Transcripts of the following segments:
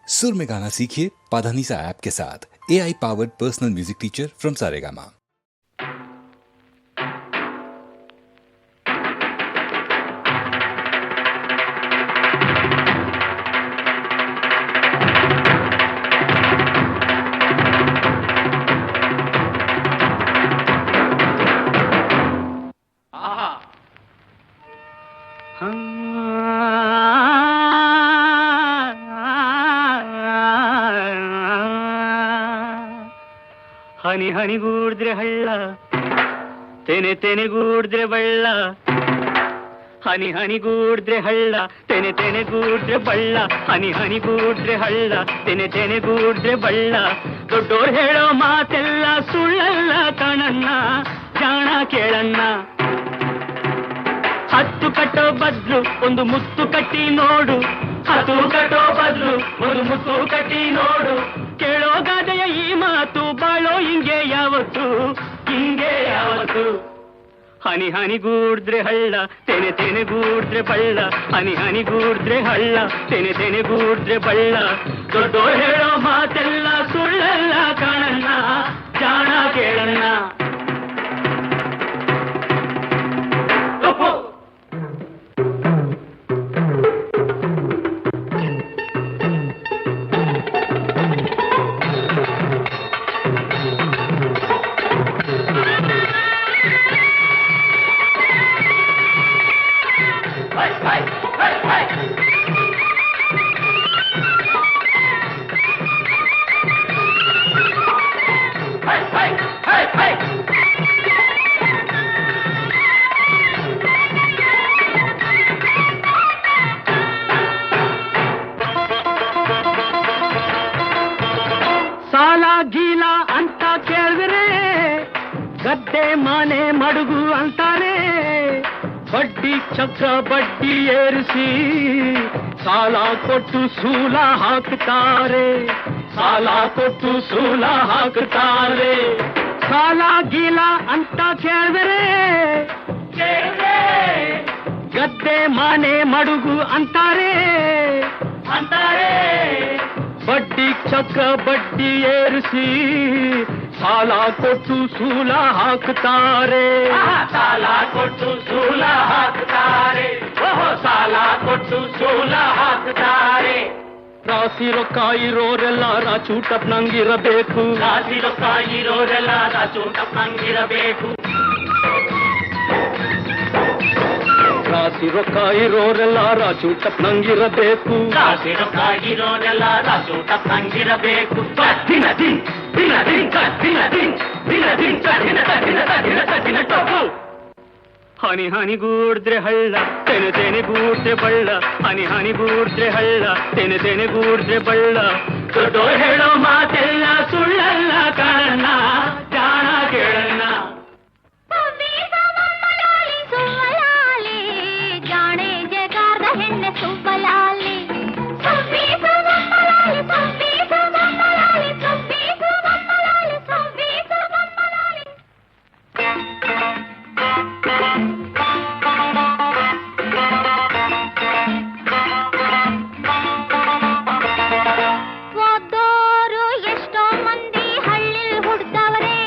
सुर में गाना सीखिए पाधानीसा ऐप के साथ। AI powered personal music teacher from Saregama. ಹನಿ ಹನಿಗೂಡಿದ್ರೆ ಹಳ್ಳ, ತೆನೆ ತೆನೆಗೂಡಿದ್ರೆ ಬಳ್ಳ. ಹನಿ ಹನಿಗೂಡಿದ್ರೆ ಹಳ್ಳ, ತೆನೆ ತೆನೆಗೂಡಿದ್ರೆ ಬಳ್ಳ. ಹನಿ ಹನಿಗೂಡಿದ್ರೆ ಹಳ್ಳ, ತೆನೆ ತೆನೆಗೂಡಿದ್ರೆ ಬಳ್ಳ. ದೊಡ್ಡೋರು ಹೇಳೋ ಮಾತೆಲ್ಲ ಸುಳ್ಳಲ್ಲ ಕಣಣ್ಣ, ಜಾಣ ಕೇಳಣ್ಣ. ಹತ್ತು ಕಟ್ಟೋ ಬದ್ಲು ಒಂದು ಮುತ್ತು ಕಟ್ಟಿ ನೋಡು, ಹತ್ತು ಕಟ್ಟೋ ಬದ್ಲು ಒಂದು ಮುತ್ತು ಕಟ್ಟಿ ನೋಡು. ಕೇಳೋ ಗಾದೆಯ ಈ ಮಾತು, ಬಾಳೋ ಹಿಂಗೆ ಯಾವತ್ತು, ಹಿಂಗೆ ಯಾವತ್ತು. ಹನಿ ಹನಿಗೂಡಿದ್ರೆ ಹಳ್ಳ, ತೆನೆ ತೆನೆಗೂಡಿದ್ರೆ ಬಳ್ಳ. ಹನಿ ಹನಿಗೂಡಿದ್ರೆ ಹಳ್ಳ, ತೆನೆ ತೆನೆಗೂಡಿದ್ರೆ ಬಳ್ಳ. ದೊಡ್ಡೋರು ಹೇಳೋ ಮಾತೆಲ್ಲ ಸುಳ್ಳಲ್ಲ ಕಾಣಣ್ಣ, ಜಾಣ ಕೇಳಣ್ಣ. ಸಾಲ ಗೀಲ ಅಂತ ಕೇಳಿದ್ರೆ ಗದ್ದೆ ಮನೆ ಮಡುಗು ಅಂತಾನೆ. ಬಡ್ಡಿ ಚಕ್ರ ಬಡ್ಡಿ ಏರಿಸಿ ಸಾಲ ಕೊಟ್ಟು ಸೂಲ ಹಾಕ್ತಾರೆ, ಸಾಲ ಕೊಟ್ಟು ಸೂಲ ಹಾಕ್ತಾರೆ. ಸಾಲ ಗೀಲ ಅಂತ ಕೇಳಿದ್ರೆ ಗದ್ದೆ ಮನೆ ಮಡುಗು ಅಂತಾರೆ, ಅಂತಾರೆ. ಬಡ್ಡಿ ಚಕ್ರ ಬಡ್ಡಿ ಏರಿಸಿ ಸಾಲ ಕೊಟ್ಟು ಸೂಲ ಹಾಕ್ತಾರೆ, ಸಾಲ ಕೊಟ್ಟು ಸೂಲ ಹಾಕ್ತಾರೆ. ಓಹೋ, ಸಾಲ ಕೊಟ್ಟು ಸೂಲ ಹಾಕ್ತಾರೆ. ರಾಶಿ ರೊಕ್ಕ ಇರೋರೆಲ್ಲ ರಾಚೂಟಪ್ನಂಗಿರಬೇಕು, ರಾಶಿ ರೊಕ್ಕ ಇರೋರೆಲ್ಲ ರಾಚೂಟಪ್ನಂಗಿರಬೇಕು. ರಾಶಿ ರೊಕ್ಕ ಇರೋರೆಲ್ಲ ರಾಚೂಟಪ್ನಂಗಿರಬೇಕು, ರಾಶಿ ರೊಕ್ಕ ಇರೋರೆಲ್ಲ ರಾಚೂಟಪ್ನಂಗಿರಬೇಕು. ದಿನ ದಿನ ದಿನ ದಿನ ದಿನ ದಿನ ದಿನ ದಿನ ದಿನ ದಿನ ಟೊಪ್ಪು. ಹನಿ ಹನಿಗೂಡಿದ್ರೆ ಹಳ್ಳ, ತೆನೆ ತೆನೆಗೂಡಿದ್ರೆ ಬಳ್ಳ. ಹನಿ ಹನಿಗೂಡಿದ್ರೆ ಹಳ್ಳ, ತೆನೆ ತೆನೆಗೂಡಿದ್ರೆ ಬಳ್ಳ. ದೊಡ್ಡೋರು ಹೇಳೋ ಮಾತೆಲ್ಲ ಸುಳ್ಳಲ್ಲ ಕಾರಣ, ಜಾಣ ಕೇಳಣ್ಣ. ಜಾಣೆ ಜಗಾರ್ದ ಹೆಣ್ಣೆ ಸುಬ್ಬಲಾಲಿ, ಸುಬ್ಬಿ ಸುಬ್ಬಲಾಲಿ, ಸುಬ್ಬಿ ಸುಬ್ಬಲಾಲಿ, ಸುಬ್ಬಿ ಸುಬ್ಬಲಾಲಿ, ಸುಬ್ಬಿ ಸುಬ್ಬಲಾಲಿ. ಓದೋರು ಎಷ್ಟೋ ಮಂದಿ ಹಳ್ಳಿಲ್ ಹುಡ್ದವರೇ,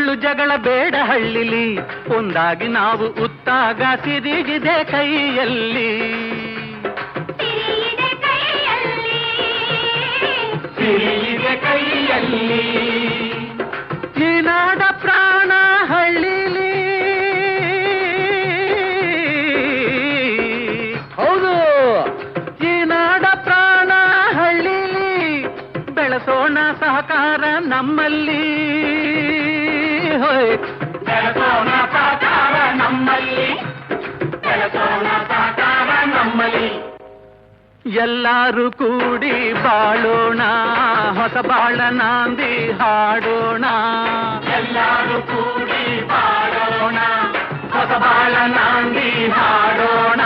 ಒಳ್ಳು ಜಗಳ ಬೇಡ ಹಳ್ಳಿಲಿ, ಒಂದಾಗಿ ನಾವು ಉತ್ತಾಗ ಸಿರಿಗಿದೆ ಕೈಯಲ್ಲಿ, ಸಿರಿಗಿದೆ ಕೈಯಲ್ಲಿ. ಈ ನಾಡ ಪ್ರಾಣ ಹಳ್ಳಿಲಿ, ಹೌದು ಈ ನಾಡ ಪ್ರಾಣ ಹಳ್ಳಿಲಿ, ಬೆಳೆಸೋಣ ಸಹಕಾರ ನಮ್ಮಲ್ಲಿ, ಬೆಳೆಸೋಣ ಸಹಕಾರ ನಮ್ಮಲ್ಲಿ, ಬೆಳೆಸೋಣ ಸಹಕಾರ ನಮ್ಮಲ್ಲಿ. ಎಲ್ಲರೂ ಕೂಡಿ ಬಾಳೋಣ, ಹೊಸ ಬಾಳ ನಾಂದಿ ಹಾಡೋಣ. ಎಲ್ಲರೂ ಕೂಡಿ ಬಾಳೋಣ, ಹೊಸ ಬಾಳ ನಾಂದಿ ಹಾಡೋಣ.